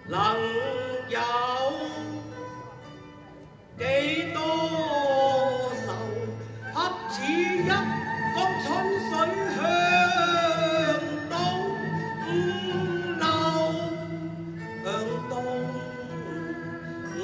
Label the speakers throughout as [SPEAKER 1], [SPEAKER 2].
[SPEAKER 1] 能有幾多愁，恰似一江春水向東流，向東流。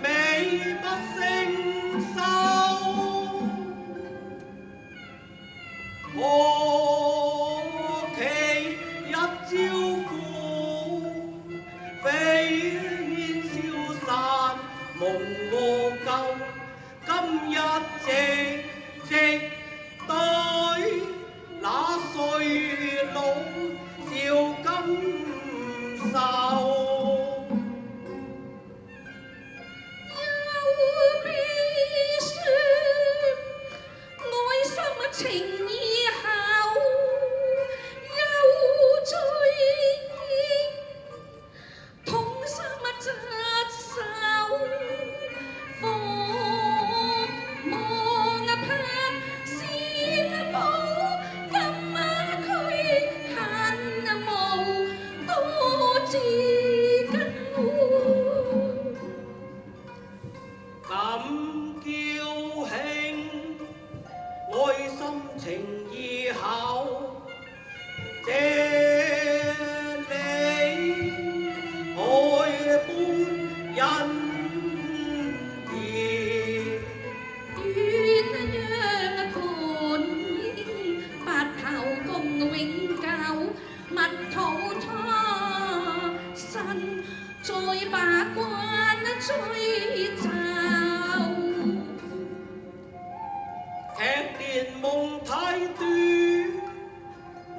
[SPEAKER 1] 美不勝。咁驕興，愛心情意厚，這你愛般恩義。
[SPEAKER 2] 鸳鸯盤英，白頭共永久，蜜桃他身，再把關追走。
[SPEAKER 1] 劇年夢太短，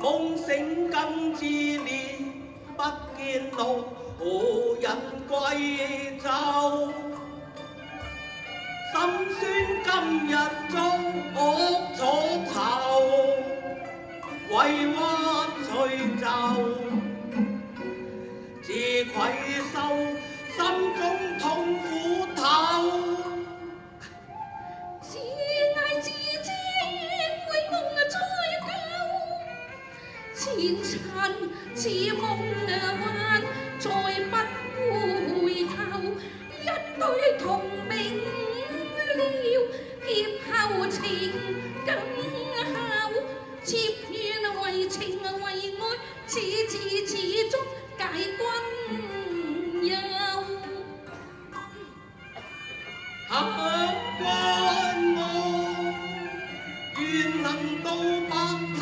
[SPEAKER 1] 夢醒更自憐，不見路，何人歸舟？心酸今日遭惡楚囚，委屈隨就，自愧羞，心中痛苦透。
[SPEAKER 2] 自嗌自知會夢再舊，前塵似夢幻，再不回頭，一對同名了，劫後情更厚，妾願為情為愛，此志始終解君憂。
[SPEAKER 1] 客關我，願能到白頭，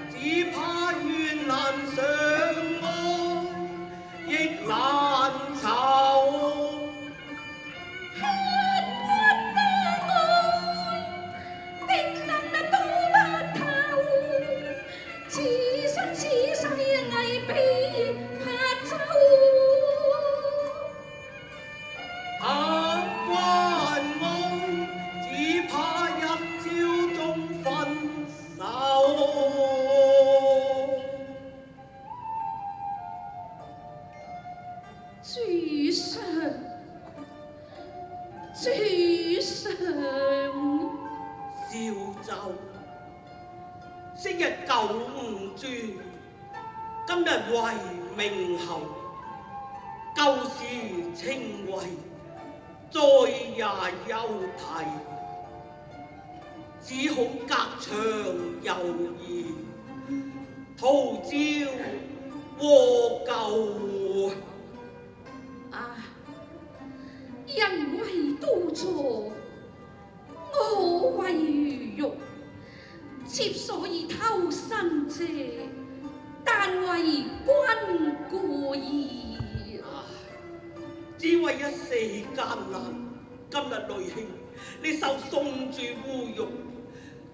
[SPEAKER 1] 只怕願難相愛，亦難酬。
[SPEAKER 2] 客關愛，定能到白頭，此生此世偽比怕走。
[SPEAKER 1] 客關愛，只怕一朝中分手。
[SPEAKER 2] 主上，主上，
[SPEAKER 1] 少州，昔日舊吳尊，今日為明侯，舊時情懷，再也休提。只好隔牆猶疑，徒招禍舊。
[SPEAKER 2] 啊！人為刀俎，我為魚肉，妾所以偷生者，但為君故意。
[SPEAKER 1] 只為一世艱難，今日淚兄，你受送住污辱，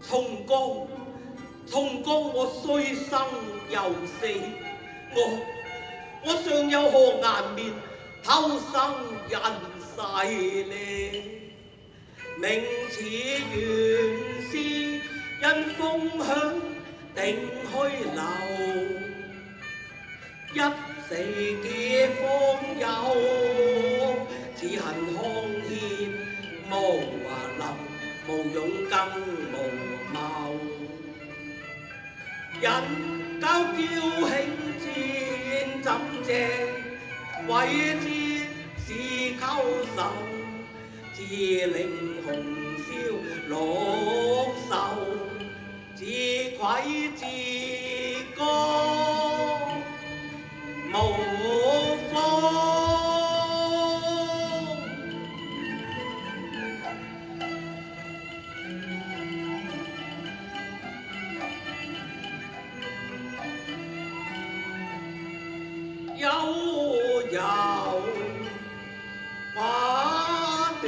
[SPEAKER 1] 松江我雖生猶死，我尚有何顏面偷生人世呢？明似原是因風響定虛流，一時結風友，只恨康軒無能，無勇更無謀。人教驕興戰怎謝，為之是溝仇，自令紅燒綠壽，自愧自覺無方。悠悠話斷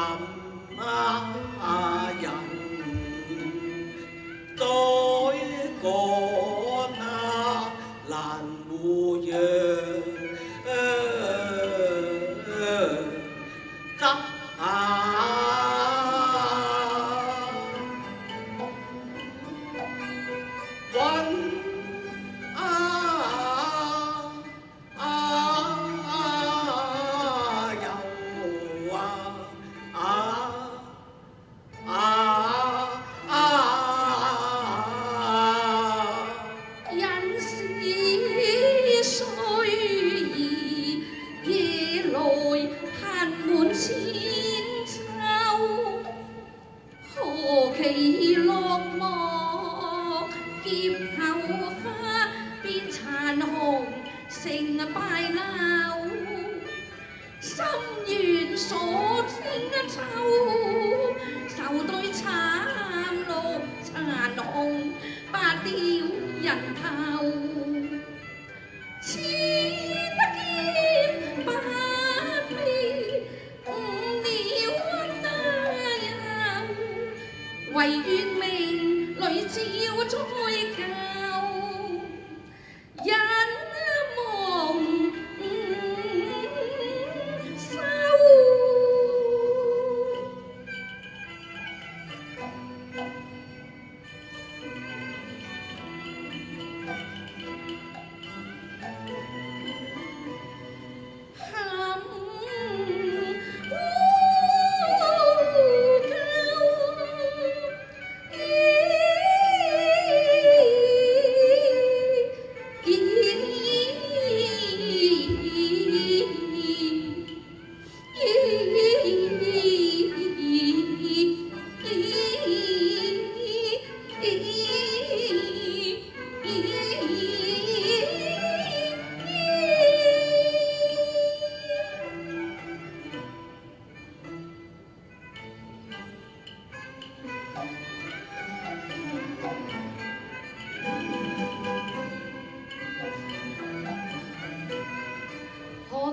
[SPEAKER 1] 人，再過那難護養，執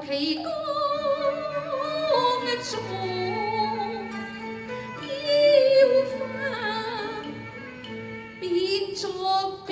[SPEAKER 2] 其江中嬌花變作變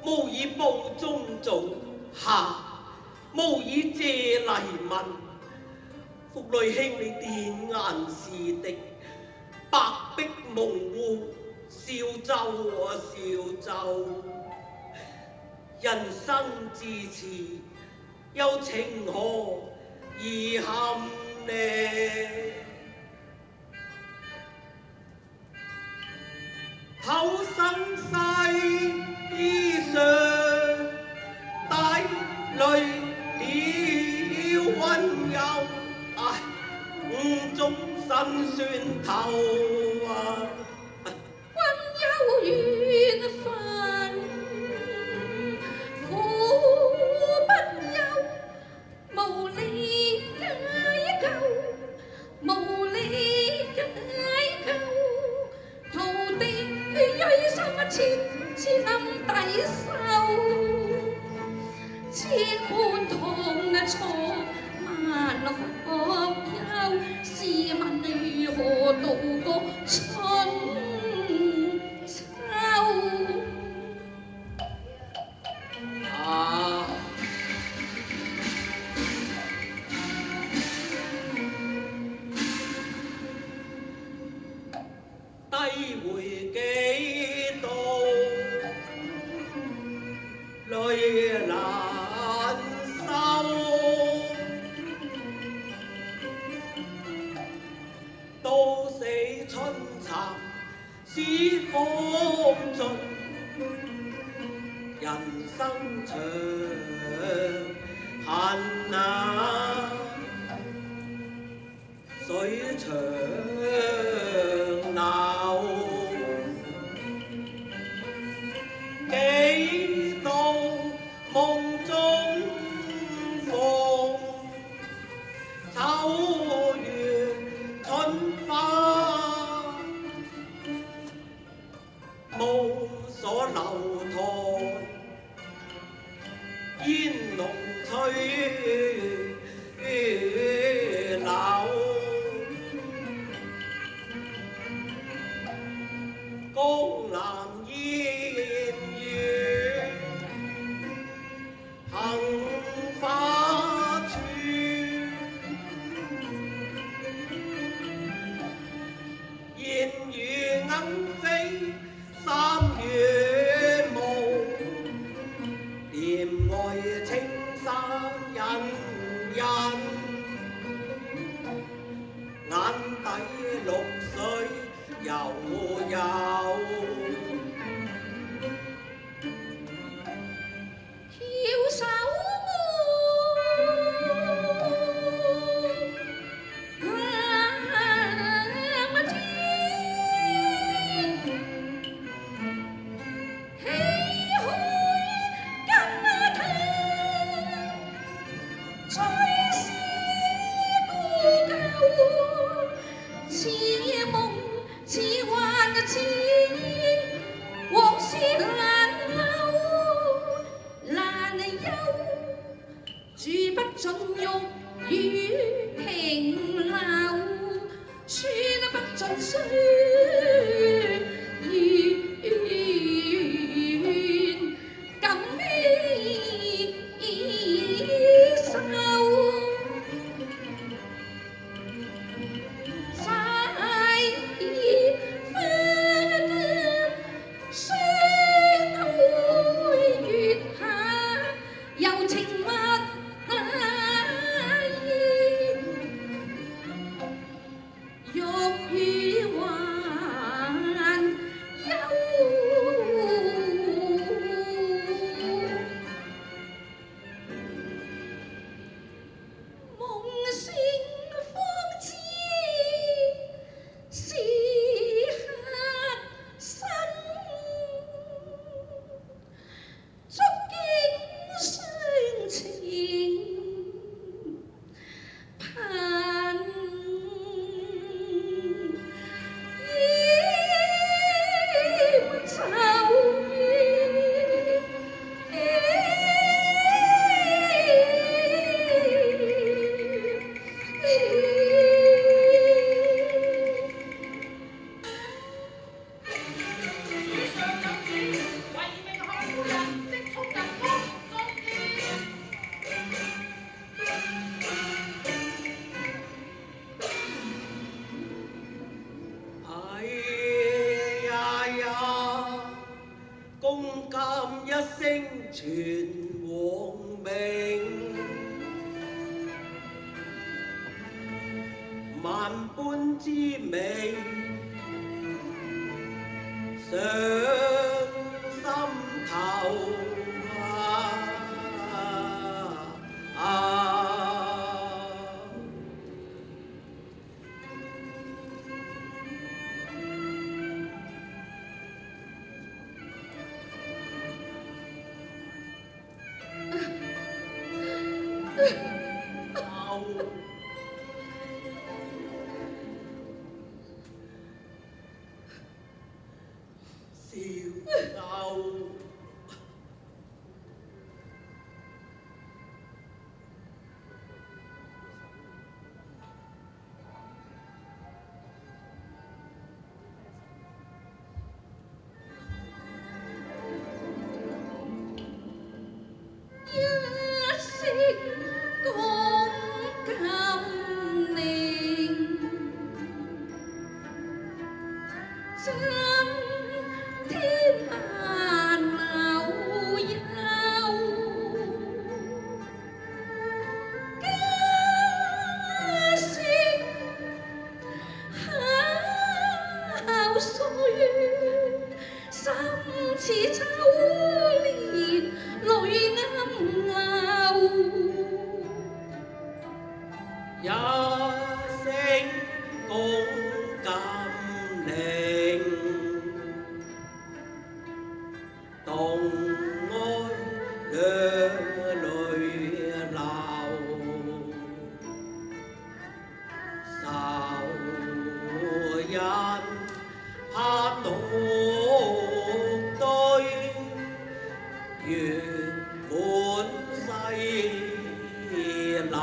[SPEAKER 1] 無以報宗祖，下無以謝黎民。福類兄你電顏是的，白璧蒙污，少州啊少州，人生至此，又情何以堪呢？頭生世衣裳帶淚了溫柔，唉，五中辛酸透啊！
[SPEAKER 2] 溫柔緣分苦不休，無力解救，無力解救，徒地銳心切暗抵受，千般痛楚萬學休，試問如何度過春秋？
[SPEAKER 1] 啊！低回幾度，淚難收，到死春殘是風盡，人生長恨啊，水長流，幾度夢中逢，秋月春花，無所留台，煙籠吹柳。江南煙雨，杏花村，煙雨鶯飛三月暮，簾外青山隱隱。傳王名，萬般滋味上心頭一聲公禁令，動哀兩淚流，愁人怕獨對，月滿西樓。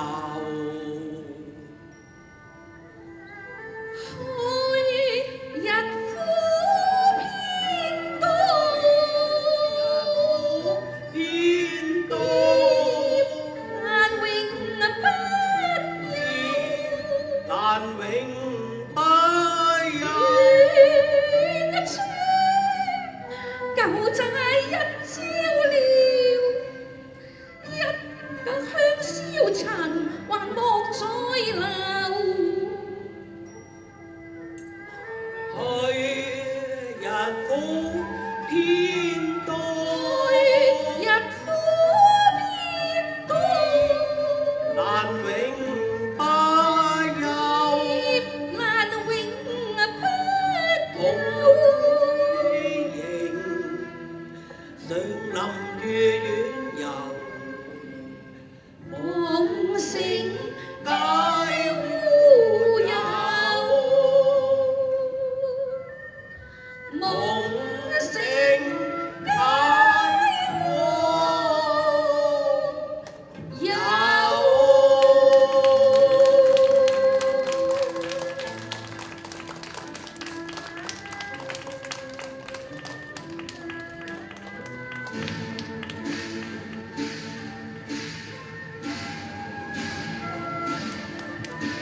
[SPEAKER 1] 但永不休，
[SPEAKER 2] 舊債一朝了，一香消塵還莫再留。
[SPEAKER 1] 去日苦偏多，
[SPEAKER 2] 日苦偏多，
[SPEAKER 1] 難永不
[SPEAKER 2] 難永不
[SPEAKER 1] 休，紅旗迎上林月月。